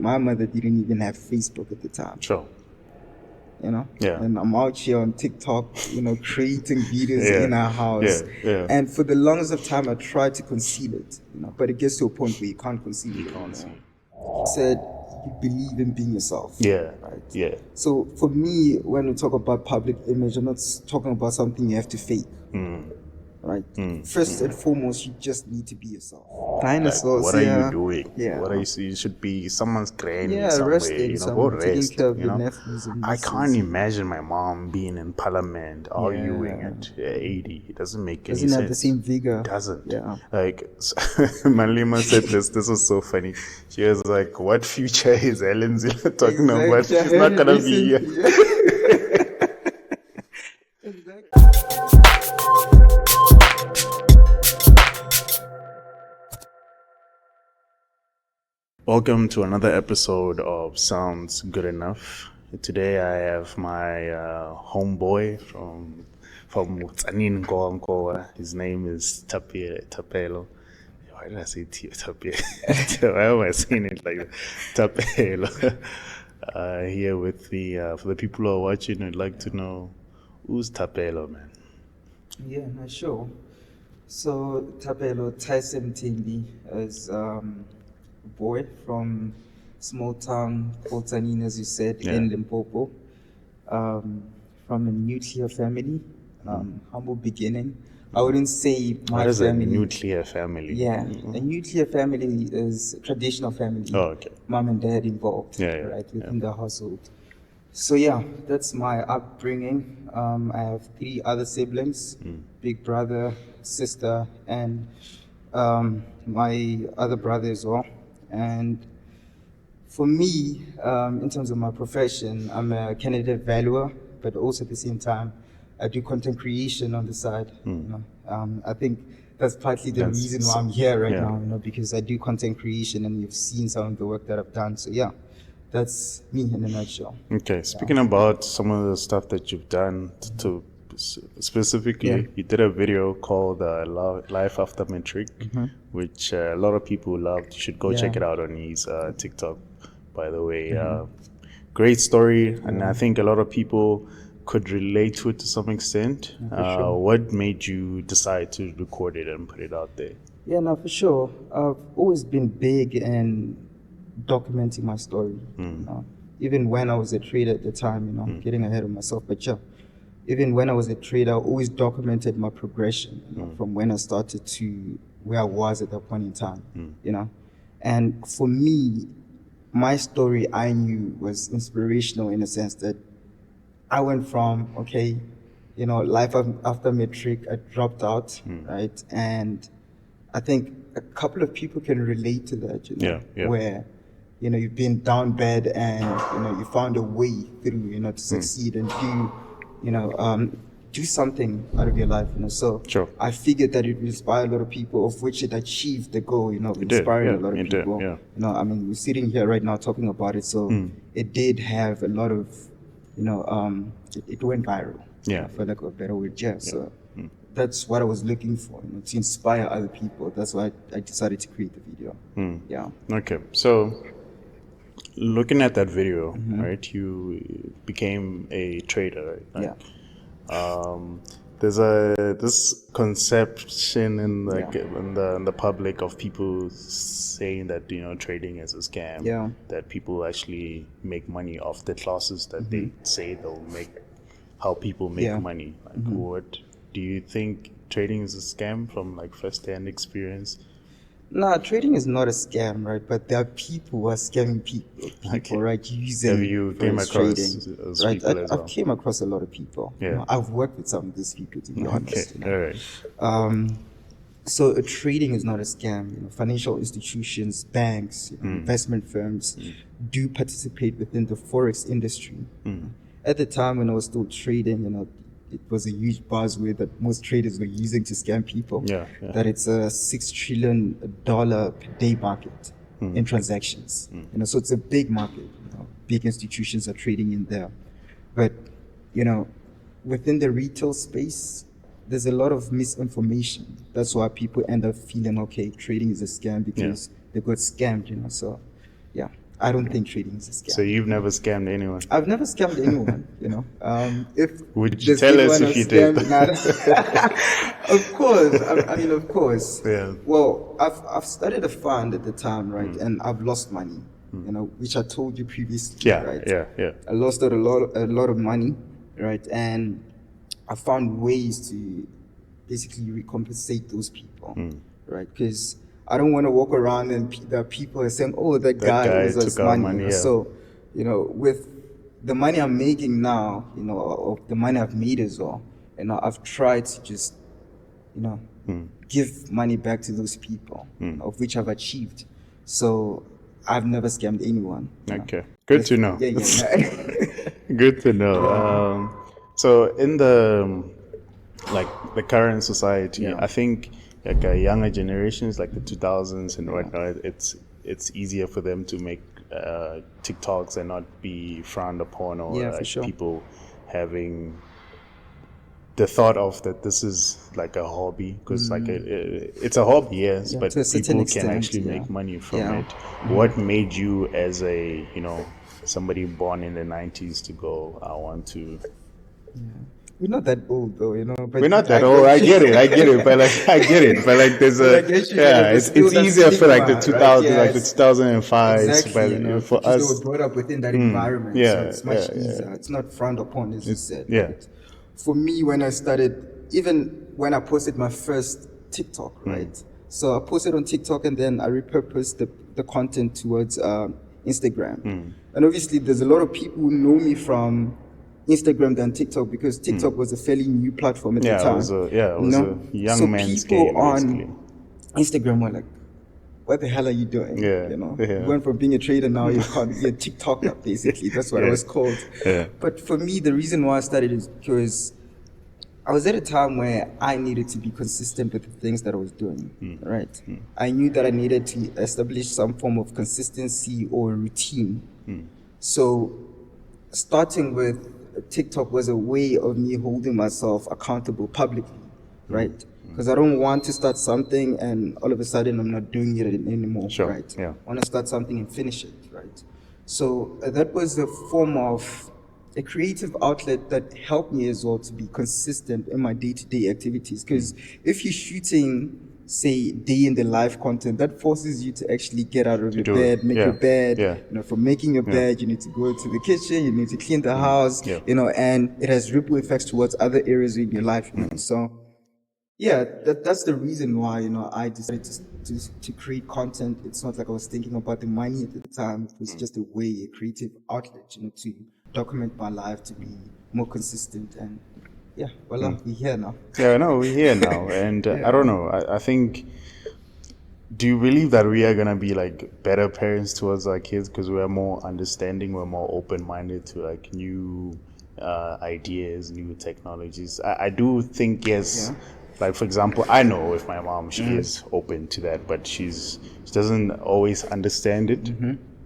My mother didn't even have Facebook at the time. Sure. Yeah. And I'm out here on TikTok, creating videos Yeah. in our house. Yeah. And for the longest of time, I tried to conceal it, but it gets to a point where you can't conceal it. I said, you believe in being yourself. Yeah. Right. Yeah. So for me, when we talk about public image, I'm not talking about something you have to fake. Right. First and foremost, you just need to be yourself. Dinosaurs. What are you doing? Yeah. What are you should be someone's granny Yeah, somewhere. resting Go somewhere, taking rest. care of your nephews and I nieces. can't imagine my mom being in parliament arguing at 80. It doesn't make any sense. Doesn't have the same vigor. It doesn't. Yeah. Malima said this. This was so funny. She was like, "What future is Helen Zille talking about? Exactly. She's not gonna be here." Exactly. Welcome to another episode of Sounds Good Enough. Today I have my homeboy from Tsanin Nkoa. His name is Thapelo. Why did I say Thapelo? Why am I saying it like that? Thapelo. Here with for the people who are watching, I'd like to know, who's Thapelo, man? Yeah, not sure. So Thapelo Tyson Timbi is boy from small town called Tsanin, as you said, in Limpopo. From a nuclear family, humble beginning. I wouldn't say my What is family. a nuclear family? Yeah, a nuclear family is a traditional family. Oh, okay. Mom and dad involved, within the household. So yeah, that's my upbringing. I have 3 other siblings, big brother, sister, and my other brother as well. And for me, in terms of my profession, I'm a candidate valuer, but also at the same time, I do content creation on the side. I think that's partly the reason why I'm here right now, because I do content creation and you've seen some of the work that I've done. So yeah, that's me in a nutshell. Okay, speaking about some of the stuff that you've done, to specifically, you did a video called Life After Metric, which a lot of people loved. You should go check it out on his TikTok, by the way. Great story, and I think a lot of people could relate to it to some extent. Sure. What made you decide to record it and put it out there? Yeah, no, for sure. I've always been big in documenting my story. Even when I was a trader at the time, getting ahead of myself, but yeah. Even when I was a trader, I always documented my progression from when I started to where I was at that point in time, And for me, my story I knew was inspirational in a sense that I went from, life after metric, I dropped out, right? And I think a couple of people can relate to that, where, you've been down bad and, you found a way through, to succeed and do something out of your life, So Sure. I figured that it would inspire a lot of people, of which it achieved the goal, of inspiring a lot of people. We're sitting here right now talking about it, so it did have a lot of, it went viral. For lack of a better word, So that's what I was looking for, to inspire other people. That's why I decided to create the video. Okay, so looking at that video, right? You became a trader, right? There's this conception in the public of people saying that trading is a scam. That people actually make money off the classes that they say they'll make. How people make money. What do you think trading is a scam from first-hand experience? No, trading is not a scam, right? But there are people who are scamming people, right? Using Have you came across trading, those right? people as well? I've came across a lot of people. I've worked with some of these people, to be honest. All right. So trading is not a scam. Financial institutions, banks, investment firms do participate within the Forex industry. At the time when I was still trading, it was a huge buzzword that most traders were using to scam people. That it's a $6 trillion per day market in transactions. So it's a big market. Big institutions are trading in there. But, within the retail space, there's a lot of misinformation. That's why people end up feeling, trading is a scam because they got scammed, So, yeah, I don't think trading is a scam. So you've never scammed anyone? I've never scammed anyone, If would you tell us if you did? Of course. I mean, of course. Yeah. Well, I've started a fund at the time, right? And I've lost money, which I told you previously, right? Yeah. I lost a lot of money, right? And I found ways to basically recompensate those people, right? Because I don't want to walk around and the people are saying, "Oh, that guy owes us money." Yeah. So, with the money I'm making now, or the money I've made as well, I've tried to just, give money back to those people, of which I've achieved. So I've never scammed anyone. Okay, good to know. Yeah. Good to know. So in the current society, I think like younger generations, like the 2000s and whatnot, it's easier for them to make TikToks and not be frowned upon, or for sure. people having the thought of that this is like a hobby, because it's a hobby, yes, but people can actually make money from it. What made you, as a somebody born in the 90s, to go, I want to? We're not that old though, But we're not that old. I get it. But I get it. But there's it's easier for the 2000s, right? The 2005s. Exactly, but for us, they were brought up within that environment, so it's much easier. It's not frowned upon, as you said. Yeah. Right? For me, when I started, even when I posted my first TikTok, right? So I posted on TikTok, and then I repurposed the content towards Instagram. And obviously, there's a lot of people who know me from Instagram than TikTok, because TikTok was a fairly new platform at the time. It was a young man's game. So people on Instagram were like, "What the hell are you doing?" You went from being a trader, now you're a TikToker, basically. That's what I was called. But for me, the reason why I started is because I was at a time where I needed to be consistent with the things that I was doing, right? I knew that I needed to establish some form of consistency or routine. So starting with TikTok was a way of me holding myself accountable publicly, right? Because I don't want to start something and all of a sudden I'm not doing it anymore, right? I want to start something and finish it, right? So that was a form of a creative outlet that helped me as well to be consistent in my day-to-day activities. Because if you're shooting, say, day in the life content, that forces you to actually get out of your bed, make your bed. From making your bed, you need to go to the kitchen, you need to clean the house, and it has ripple effects towards other areas in your life. So, that's the reason why, I decided to create content. It's not like I was thinking about the money at the time. It was just a way, a creative outlet, to document my life, to be more consistent. And we're here now. We're here now. And I don't know, I think, do you believe that we are going to be like better parents towards our kids because we are more understanding, we're more open-minded to like new ideas, new technologies? I do think, yes. Like, for example, I know with my mom, she is open to that, but she doesn't always understand it,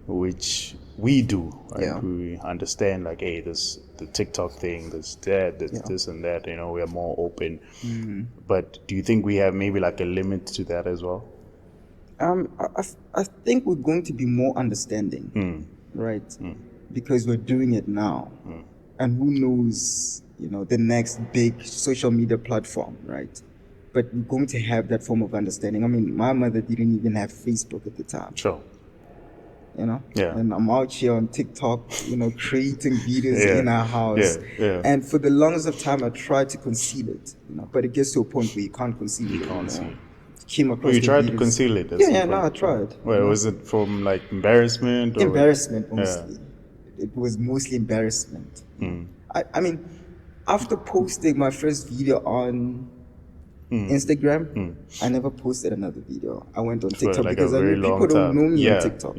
which we do. Right? We understand, like, hey, this the TikTok thing, this that, this and that. We are more open. But do you think we have maybe like a limit to that as well? I think we're going to be more understanding, right? Because we're doing it now, and who knows, the next big social media platform, right? But we're going to have that form of understanding. I mean, my mother didn't even have Facebook at the time. Sure. And I'm out here on TikTok, creating videos in our house. And for the longest of time, I tried to conceal it, but it gets to a point where you can't conceal it. You can't see it. Came across you tried videos. to conceal it? I tried. Well, was it from like embarrassment? Or? Embarrassment, mostly. It was mostly embarrassment. I mean, after posting my first video on Instagram, I never posted another video. I went on TikTok because I knew people don't know me on TikTok,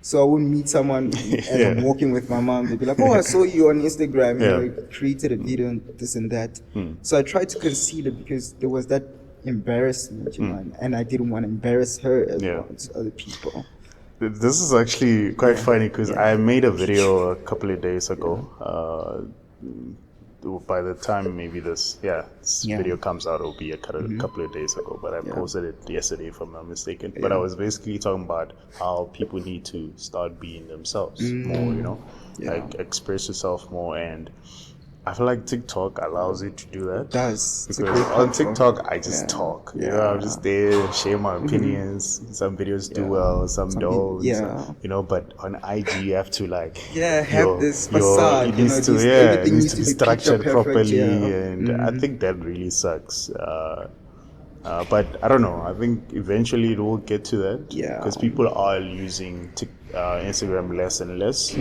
So I wouldn't meet someone as I'm walking with my mom. They'd be like, "Oh, I saw you on Instagram. You created a video and this and that." So I tried to conceal it because there was that embarrassment, and I didn't want to embarrass her as well as other people. This is actually quite funny because I made a video a couple of days ago. by the time maybe this video comes out, it'll be a couple of days ago. But I posted it yesterday, if I'm not mistaken. But I was basically talking about how people need to start being themselves more. Like express yourself more. And I feel like TikTok allows you to do that. It does. Because on TikTok, I just talk. I'm just there, share my opinions. Some videos do well, some don't. But on IG, you have to have this facade. It needs to be structured properly, and I think that really sucks. But I don't know. I think eventually it will get to that. Because people are using Instagram less and less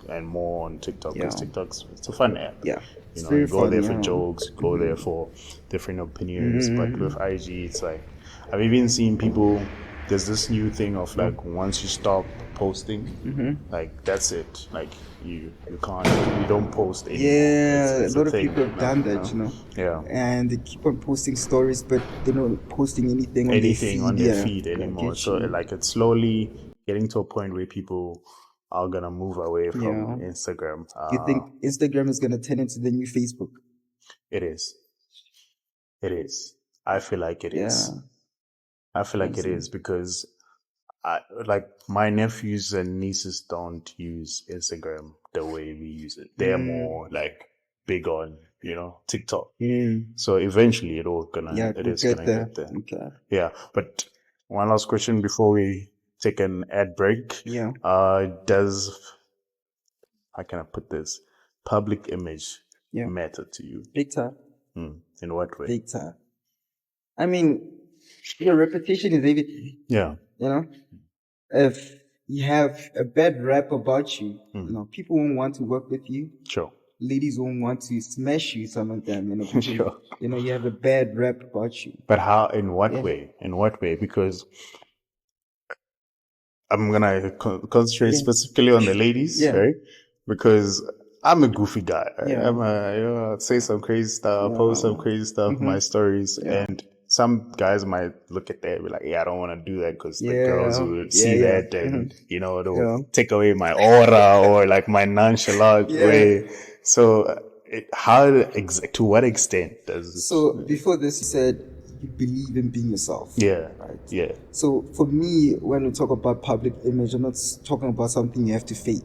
and more on TikTok, because it's a fun app. You go there for jokes, go there for different opinions. But with IG, it's like I've even seen people. There's this new thing of once you stop posting, that's it. Like you don't post anymore. A lot of people have done that, and they keep on posting stories, but they're not posting anything on their feed anymore. So it's slowly getting to a point where people are gonna move away from Instagram. Do you think Instagram is gonna turn into the new Facebook? It is. I feel like it is. I feel like it is because my nephews and nieces don't use Instagram the way we use it. They're more big on TikTok. So eventually it is gonna get there. Okay. Yeah, but one last question before we take an ad break. Does, how can I put this, public image matter to you? Big time. In what way? Big time. I mean, your reputation is everything. If you have a bad rap about you, people won't want to work with you. Sure. Ladies won't want to smash you, some of them. People, sure. You have a bad rap about you. But how? In what way? In what way? Because I'm gonna concentrate specifically on the ladies, right? Because I'm a goofy guy. Right? I'm say some crazy stuff, post some crazy stuff in my stories, and some guys might look at that and be like, I don't want to do that because the girls will see that and, they'll take away my aura or my nonchalant way. So to what extent does... So before this, you said you believe in being yourself. Right? So for me, when we talk about public image, I'm not talking about something you have to fake.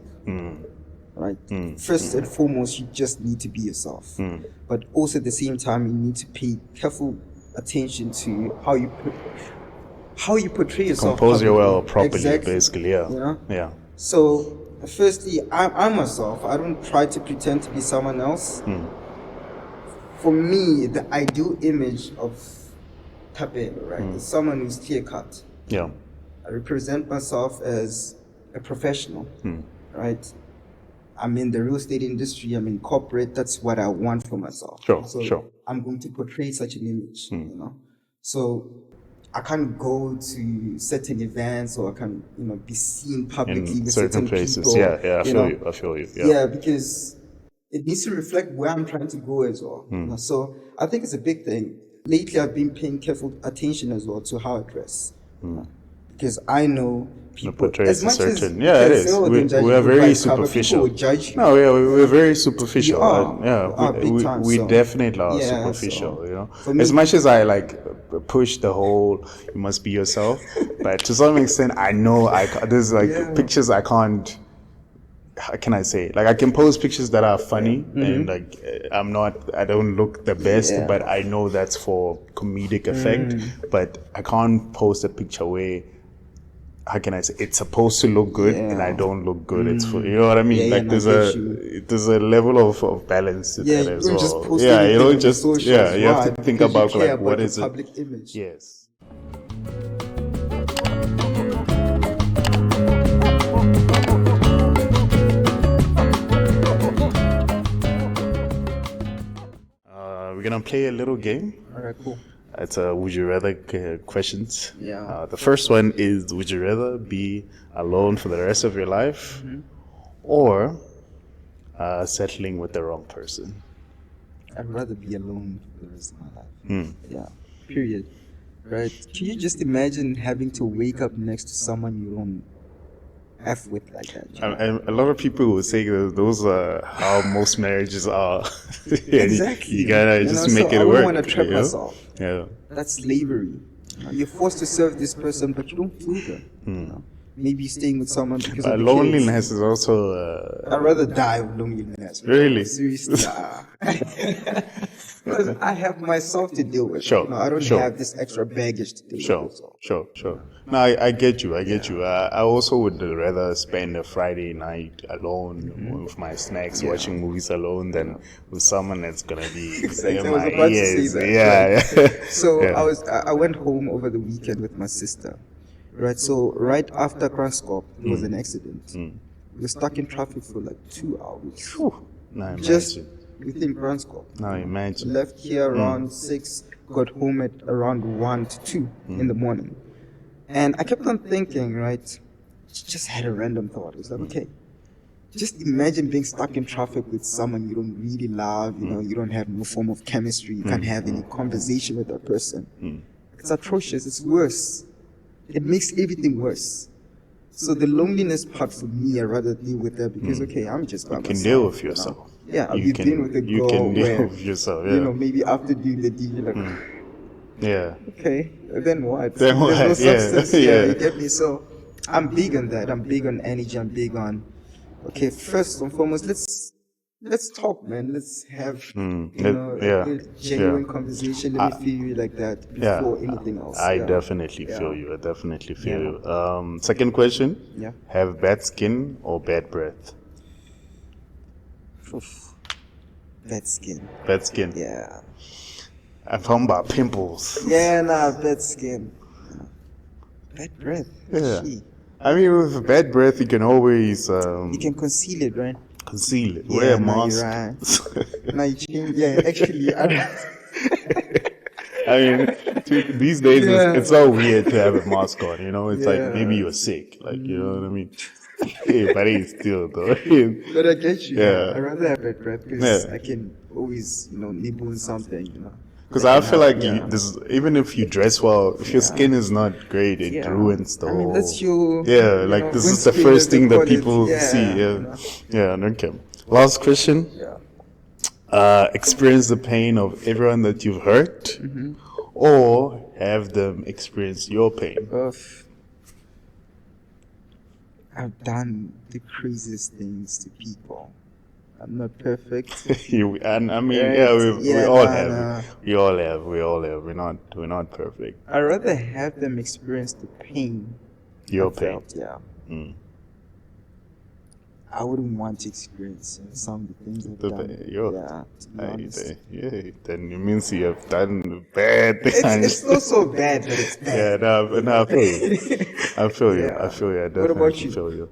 Right? First and foremost, you just need to be yourself. But also at the same time, you need to pay careful attention to how you portray yourself. Compose your well properly, basically. So firstly, I'm myself. I don't try to pretend to be someone else. For me, the ideal image of Thapelo, right, is someone who's clear cut. I represent myself as a professional, right? I'm in the real estate industry. I'm in corporate. That's what I want for myself. Sure. I'm going to portray such an image, So I can't go to certain events or I can't, be seen publicly in with certain places. People, I feel you. Because it needs to reflect where I'm trying to go as well. So I think it's a big thing. Lately, I've been paying careful attention as well to how I dress. Because I know people, as much as it is. We are very superficial. People will judge you. No, we're very superficial. We so, definitely are superficial. As much as I push the whole you must be yourself, but to some extent I know there's pictures I can't. How can I say? I can post pictures that are funny and I don't look the best, but I know that's for comedic effect. But I can't post a picture where, how can I say, it's supposed to look good and I don't look good. It's for, you know what I mean? There's a level of balance to that as well. Just post you don't just you have to think about what is it. Public image. Yes. We're gonna play a little game. All right, cool. It's a would you rather questions. Yeah. The first one is, would you rather be alone for the rest of your life or settling with the wrong person? I'd rather be alone for the rest of my life. Yeah. Period. Right. Can you just imagine having to wake up next to someone you don't F with like that. And a lot of people will say that those are how most marriages are. Exactly. You gotta just so make it I work. wouldn't want to trap myself. Yeah. That's slavery. You're forced to serve this person, but you don't feel them. Maybe staying with someone because of the loneliness kids. is also. I'd rather die of loneliness. Really? Seriously. Because I have myself to deal with. Sure. I don't have this extra baggage to deal with. Sure. No, I get you. I also would rather spend a Friday night alone with my snacks, watching movies alone, than with someone that's gonna be Exactly. in I was my about ears. to say that. Yeah. So I went home over the weekend with my sister. Right. So right after Kranskop, there was an accident. We were stuck in traffic for like 2 hours. Whew. Now Just imagine. within Kranskop. Now imagine. Left here around 6, got home at around 1 to 2 in the morning. And I kept on thinking, right, just had a random thought. It was like, okay, just imagine being stuck in traffic with someone you don't really love, you don't have no form of chemistry, you can't have any conversation with that person. It's atrocious, it's worse. It makes everything worse. So the loneliness part for me, I rather deal with that because, okay, I'm just by myself. You can deal with yourself. Yeah, you've been with a girl you can deal where, with yourself, yeah. Maybe after doing the deal, you're like, Yeah. okay, then what? Then what? There's no substance. Yeah. You get me? So I'm big on that. I'm big on energy. I'm big on, okay, first and foremost, let's talk, man. Let's have a genuine conversation. Let me feel you like that before anything else. I definitely feel you. Second question. Yeah. Have bad skin or bad breath? Oof. Bad skin. Bad skin. Yeah. I'm talking about pimples. Yeah, bad skin. Bad breath. Yeah. Gee. I mean, with bad breath, you can always you can conceal it, right? Conceal it. Yeah, Wear a no, mask. you're right. Now you change. Yeah, actually, I mean, these days it's so weird to have a mask on. It's like maybe you're sick. Like, you know what I mean? Hey, but it's still though. But I get you. Yeah. I'd rather have bad breath because I can always, nibble on something, Because I feel like even if you dress well, if your skin is not great, it ruins the whole. I mean, that's your. Like this is the first thing that people see. Yeah. Okay. Last question. Yeah. Experience the pain of everyone that you've hurt, or have them experience your pain. I've done the craziest things to people. I'm not perfect. We all have. We all have. We're not perfect. I'd rather have them experience the pain. Your pain. Yeah. I wouldn't want to experience some of the things I've done. Then it means you have done bad things. It's not so bad, but it's bad. I feel you. I feel you. I definitely what about you? feel you.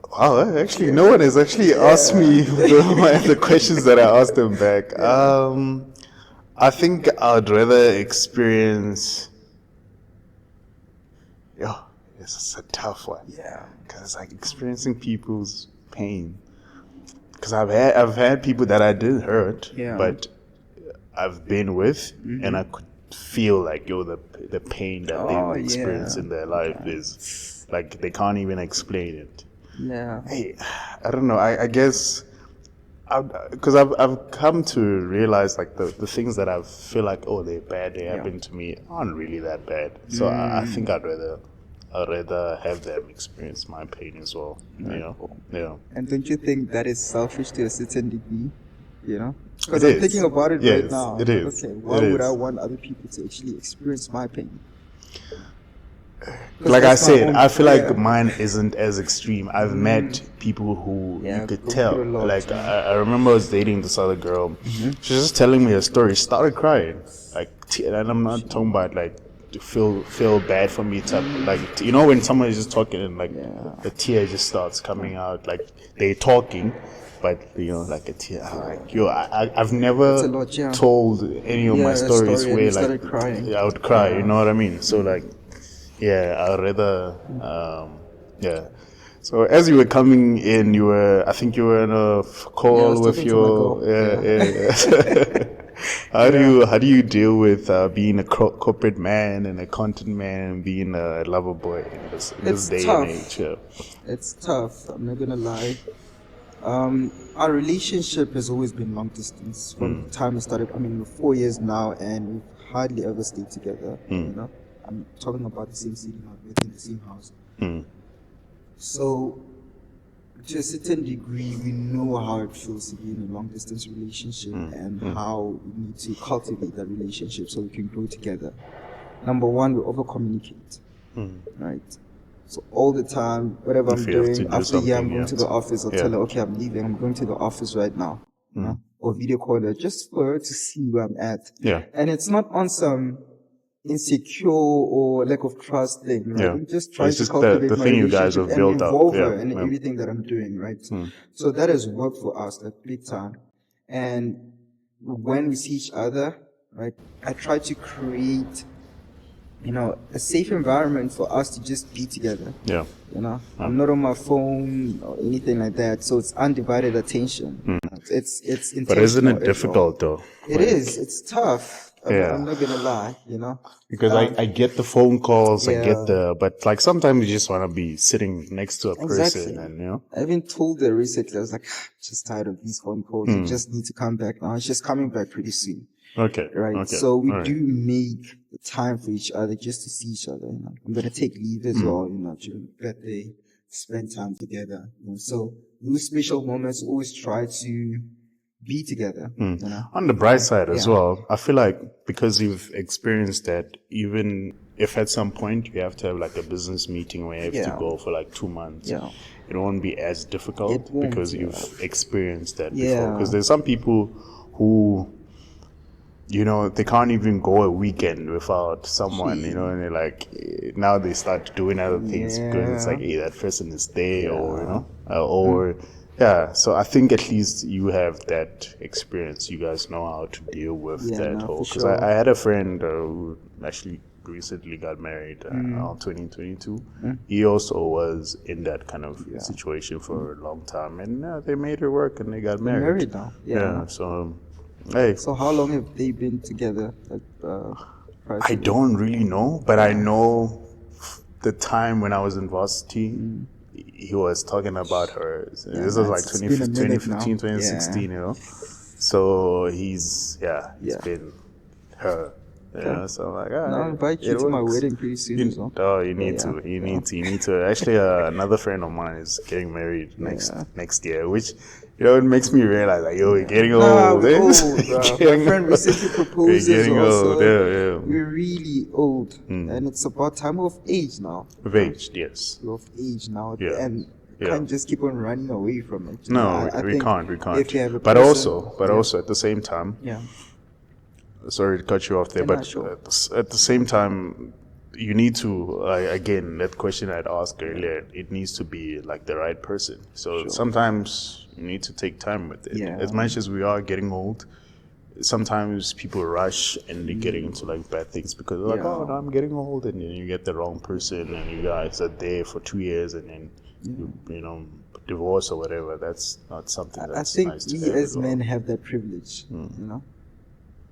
Wow, actually, no one has actually asked me the questions that I asked them back. I think I'd rather experience. This is a tough one. Yeah. Because it's like experiencing people's pain. Because I've had people that I did hurt, but I've been with, and I could feel like the pain that they've experienced in their life is like they can't even explain it. Yeah. Hey, I don't know. I guess because I've come to realize like the things that I feel like they're bad, they happen to me aren't really that bad. So I think I'd rather have them experience my pain as well. Yeah. And don't you think that is selfish to a certain degree? Because I'm thinking about it right now. It is. Okay, why would I want other people to actually experience my pain? Like I said, I feel like mine isn't as extreme. I've met people who you could tell. Like I remember I was dating this other girl. She was just telling me a story. She started crying. Like, and I'm not talking about like to feel bad for me to like when someone is just talking and like the tear just starts coming out, like they're talking, but like a tear. I'm like, I've never told any of my stories where like crying. I would cry. You know what I mean? So like, I'd rather So as you were coming in, I think you were in a call with your How do you deal with being a corporate man and a content man and being a lover boy in this day tough. and age? Yeah. It's tough. I'm not gonna lie. Our relationship has always been long distance from the time we started. I mean, we're 4 years now, and we've hardly ever stayed together. You know, I'm talking about the same city, not within the same house. So, to a certain degree, we know how it feels to be in a long distance relationship and how we need to cultivate that relationship so we can grow together. Number one, we over communicate, right? So all the time, whatever I'm doing, after I'm going to the office, I'll tell her, okay, I'm leaving, I'm going to the office right now. You know? Or video call her just for her to see where I'm at. Yeah. And it's not on some insecure or lack of trust thing, right? Yeah. I'm just trying to just cultivate the my thing you guys relationship have and built up. involve her in everything that I'm doing, right? So that has worked for us, like big time. And when we see each other, right, I try to create, you know, a safe environment for us to just be together. Yeah. You know, I'm not on my phone or anything like that, so it's undivided attention. It's intentional. But isn't it difficult though? It is. It's tough. Yeah. I'm not gonna lie, you know. Because I get the phone calls, Yeah. I get but like sometimes you just want to be sitting next to a person, Exactly. and you know. I even told her recently, I was like, I'm just tired of these phone calls. You just need to come back now. She's coming back pretty soon. Okay. Right. Okay. So we All right. do make the time for each other just to see each other. You know, I'm gonna take leave as well. You know, during the birthday, spend time together. You know? So those special moments, always try to be together. You know? On the bright side as well, I feel like because you've experienced that, even if at some point you have to have like a business meeting where you have to go for like 2 months, it won't be as difficult because you've experienced that before. Because there's some people who, you know, they can't even go a weekend without someone, you know, and they're like, now they start doing other things because it's like, hey, that person is there, or, you know, so I think at least you have that experience. You guys know how to deal with that whole. Because I had a friend who actually recently got married in 2022. He also was in that kind of situation for a long time, and they made it work and they got married. They're married now. Yeah. So. Hey. So how long have they been together? Like, I don't really know, but I know the time when I was in varsity, he was talking about her. This was like 2015, 2016, you know. So he's been her. Yeah, so I'm like, I'll invite you to my wedding pretty soon as well. Oh, you need to. You need to. Actually, another friend of mine is getting married next year, which, you know, it makes me realize, like, yo, we're getting old. We're old, bro. My friend recently proposed. We're getting old. Yeah. We're really old, and it's about time of age now. Of age, yes. Of age now, Yeah. We can't just keep on running away from it. No, we can't. If you have a but person, also at the same time. Yeah. Sorry to cut you off there, but at the same time, you need to, again, that question I'd asked earlier, it needs to be like the right person. So sometimes you need to take time with it. Yeah. As much as we are getting old, sometimes people rush and they're getting into like bad things because they're like, oh, no, I'm getting old, and then you get the wrong person and you guys are there for 2 years and then you know, divorce or whatever. That's not something that's nice to have. I think we as men have that privilege, you know.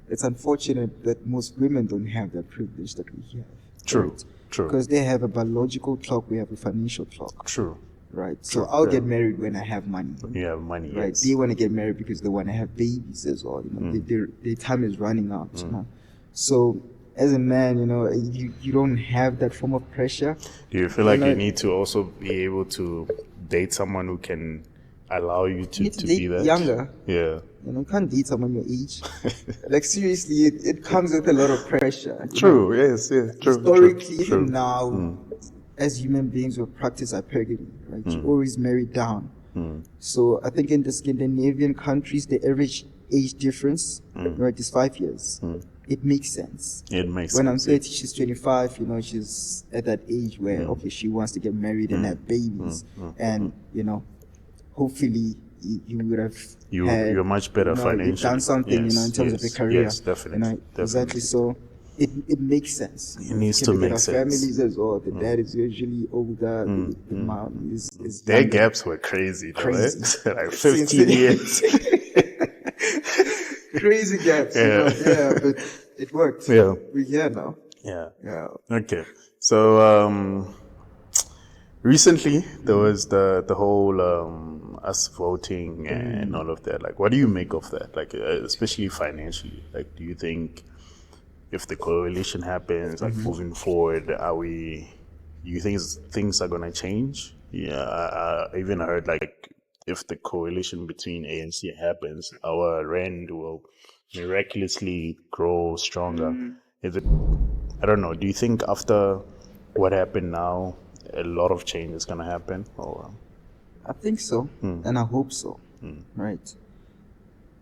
It's unfortunate that most women don't have that privilege that we have. True. Right? True. Because they have a biological clock, we have a financial clock. True. Right. So I'll get married when I have money. You have money, right. Yes. They want to get married because they want to have babies as well. You know, their time is running out. You know? So as a man, you know, you don't have that form of pressure. Do you feel like you need to also be able to date someone who can allow you to be that? Younger. Yeah. You know, you can't date someone your age. Like, seriously, it comes with a lot of pressure. True, yes, true. Historically, even now, as human beings, we practice hypergamy, right? You're always married down. So I think in the Scandinavian countries, the average age difference, right, is 5 years. It makes sense. It makes when sense. I'm 30, she's 25, you know, she's at that age where, okay, she wants to get married and have babies. And, you know, hopefully you would have you're much better financially. You've done something, you know, in terms of a career. Yes, definitely. You know, exactly. So it makes sense. It needs to make sense. Families as well. The dad is usually older. The mom is their younger. gaps were crazy. Crazy. Right? Like 15 years. crazy gaps. But it worked. Yeah. We're here now. Yeah. Yeah. Okay. So recently there was the whole us voting and all of that. Like, what do you make of that? Like, especially financially. Like, do you think if the coalition happens, like moving forward, you think things are gonna change? Yeah, I even heard like if the coalition between ANC happens, our rand will miraculously grow stronger. Is it? I don't know. Do you think after what happened now, a lot of change is gonna happen? Or I think so, and I hope so. Right?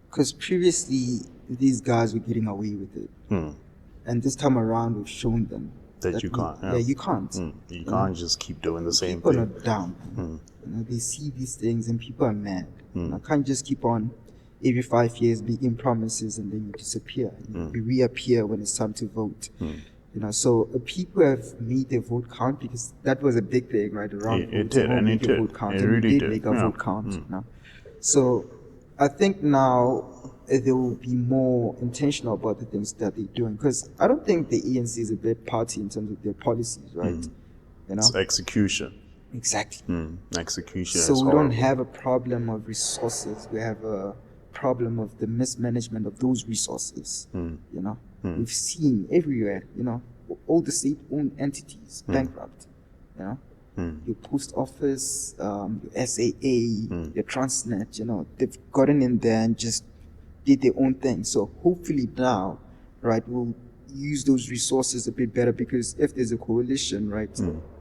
Because previously these guys were getting away with it, and this time around we've shown them that you can't. Yeah, you can't. You can't just keep doing the same People thing. are dumb. They see these things and people are mad. I can't just keep on every 5 years making promises and then you disappear. You reappear when it's time to vote. So people have made their vote count because that was a big thing, right? Around It did, and it did. Vote count, It and really we did. make our vote count. So I think now they will be more intentional about the things that they're doing because I don't think the ANC is a bad party in terms of their policies, right? It's execution. Exactly. Execution. So is we don't horrible. have a problem of resources. We have a problem of the mismanagement of those resources. We've seen everywhere. All the state-owned entities bankrupt. Your post office, your SAA, your Transnet. They've gotten in there and just did their own thing. So hopefully now, right, we'll use those resources a bit better because if there's a coalition, right,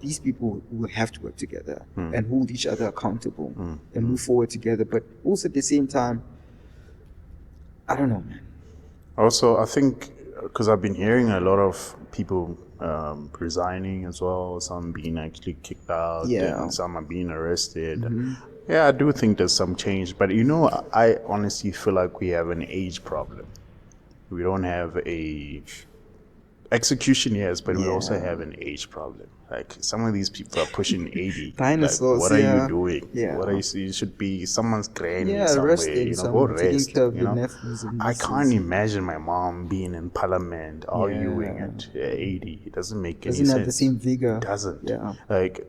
these people will have to work together and hold each other accountable and move forward together. But also at the same time, I don't know, man. Also, I think because I've been hearing a lot of people resigning as well, some being actually kicked out, and some are being arrested. Yeah, I do think there's some change, but I honestly feel like we have an age problem. We don't have a execution, yes, but we also have an age problem. Like some of these people are pushing 80. Dinosaurs. Like, what are you doing? Yeah. What are you should be someone's granny Yeah, somewhere. resting, Go rest. taking care of your nephews and I nieces. can't imagine my mom being in parliament arguing at 80. It doesn't make any sense. Doesn't have the same vigor. It doesn't. Yeah. Like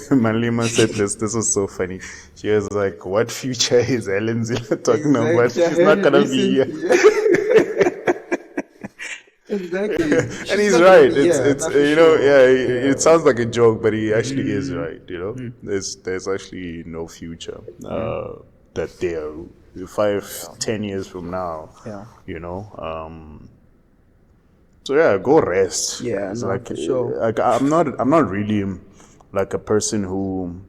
Malima said this was so funny. She was like, what future is Helen Zille talking about? She's not gonna be here. Exactly. And he's right. It sounds like a joke, but he actually is right. There's actually no future that there 5-10 years from now. So yeah, go rest. Yeah, it's for sure. Like I'm not really like a person who,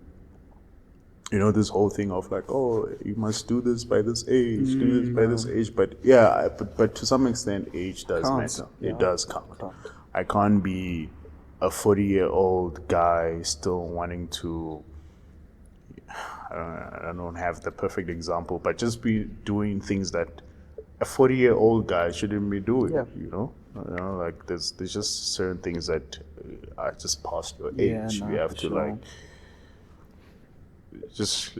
this whole thing of like, oh, you must do this by this age, do this by this age. But yeah, but to some extent, age does matter. Yeah. It does count. I can't be a 40-year-old guy still wanting to. I don't have the perfect example, but just be doing things that a 40-year-old guy shouldn't be doing. Like there's just certain things that are just past your age. You have to like.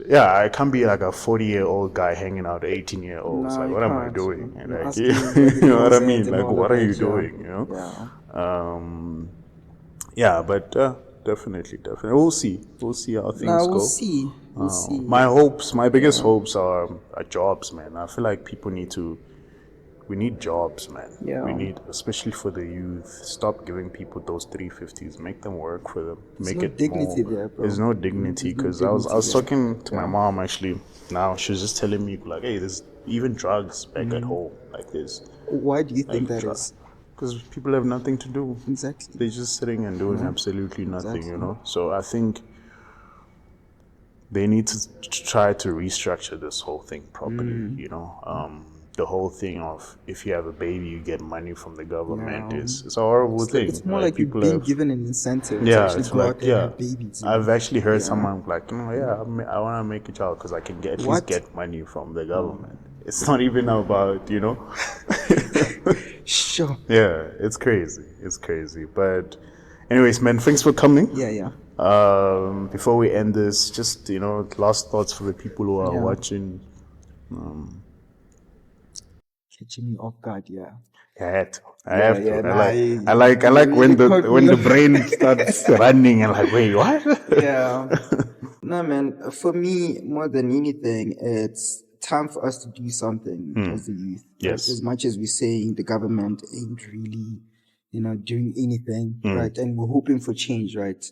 I can't be like a 40-year-old guy hanging out 18-year-olds. Like, what am I doing? Like, you know what I mean? Like, what are you doing? But definitely. We'll see how things go. We'll see. My biggest hopes are jobs, man. I feel like we need jobs, man. We need, especially for the youth, stop giving people those 350s. Make them work for them. Make it dignity more. there, bro. There's no dignity because I was talking to my mom actually. Now she was just telling me like, hey, there's even drugs back at home like this. Why do you think that is? Because people have nothing to do. Exactly. They're just sitting and doing absolutely nothing. So I think they need to try to restructure this whole thing properly. The whole thing of if you have a baby, you get money from the government is a horrible thing. It's more like you're being given an incentive to actually go out there and have babies. I've actually heard someone like, I want to make a child because I can at least get money from the government. It's not even about, Sure. Yeah, it's crazy. But anyways, man, thanks for coming. Yeah. Before we end this, just, last thoughts for the people who are watching. Catching me off guard, yeah. I had to. I Yeah, have to. yeah, I like when the brain starts running and like, wait, what? Yeah. No, man. For me, more than anything, it's time for us to do something as the youth. Right? Yes. As much as we're saying the government ain't really, doing anything, right? And we're hoping for change, right?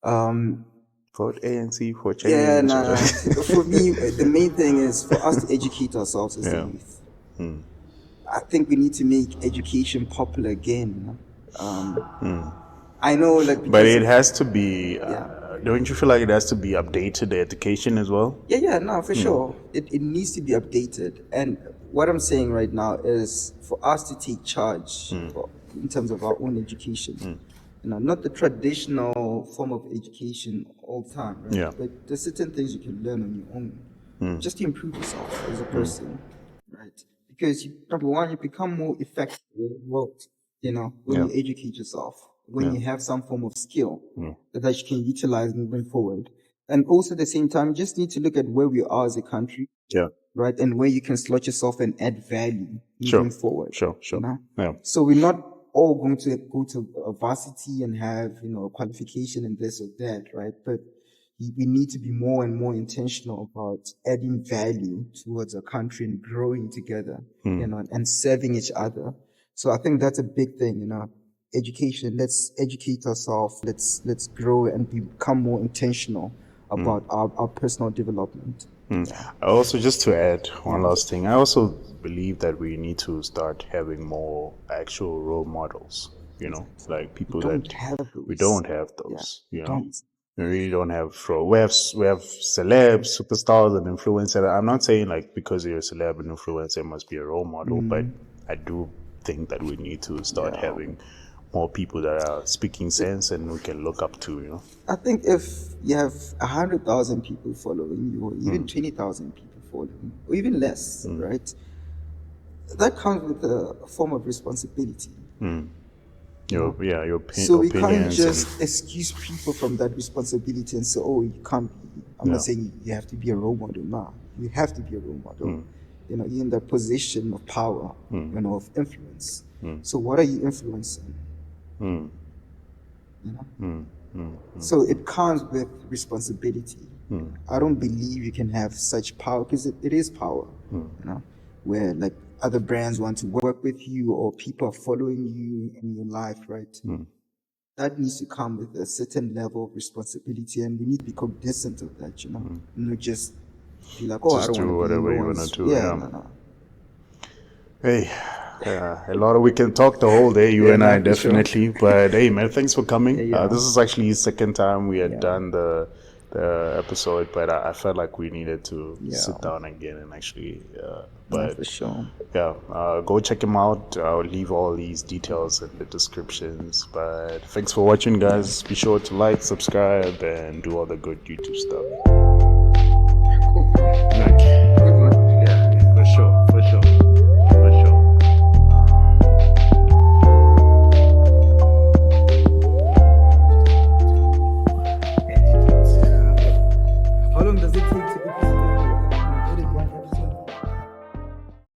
Vote ANC for change. Yeah, nah. For me, the main thing is for us to educate ourselves as the youth. I think we need to make education popular again. I know, like, But it has to be. Don't you feel like it has to be updated, the education as well? Yeah, no, for sure. It needs to be updated. And what I'm saying right now is for us to take charge in terms of our own education. Not the traditional form of education all the time, right? Yeah. But there's certain things you can learn on your own just to improve yourself as a person, right? Because number one, you become more effective in the world, when you educate yourself, when you have some form of skill that you can utilize moving forward. And also at the same time, you just need to look at where we are as a country, right? And where you can slot yourself and add value moving forward. Sure. Yeah. So we're not all going to go to a varsity and have, a qualification and this or that, right? But we need to be more and more intentional about adding value towards our country and growing together, and serving each other. So I think that's a big thing, education. Let's educate ourselves. Let's grow and become more intentional about our personal development. Also, just to add one last thing, I also believe that we need to start having more actual role models, like people that we don't have those, We really don't have. We have celebs, superstars, and influencers. I'm not saying like because you're a celeb and influencer must be a role model, but I do think that we need to start having more people that are speaking sense and we can look up to. I think if you have 100,000 people following you, or even 20,000 people following, or even less, right? That comes with a form of responsibility. Your So we can't opinions just excuse people from that responsibility and say, "Oh, you can't be." I'm not saying you have to be a role model. Nah, you have to be a role model. You're in that position of power, of influence. So what are you influencing? So it comes with responsibility. I don't believe you can have such power, because it is power, where like other brands want to work with you or people are following you in your life, right? That needs to come with a certain level of responsibility, and we need to be cognizant of that, not just be like, oh, just I don't do want to whatever be you no want to do. No. Hey, a lot of we can talk the whole day, you and I, definitely. Sure. But hey, man, thanks for coming. This is actually the second time we had done the episode, but I felt like we needed to sit down again and actually. But for sure. Go check him out. I'll leave all these details in the descriptions. But thanks for watching, guys. Be sure to like, subscribe, and do all the good YouTube stuff.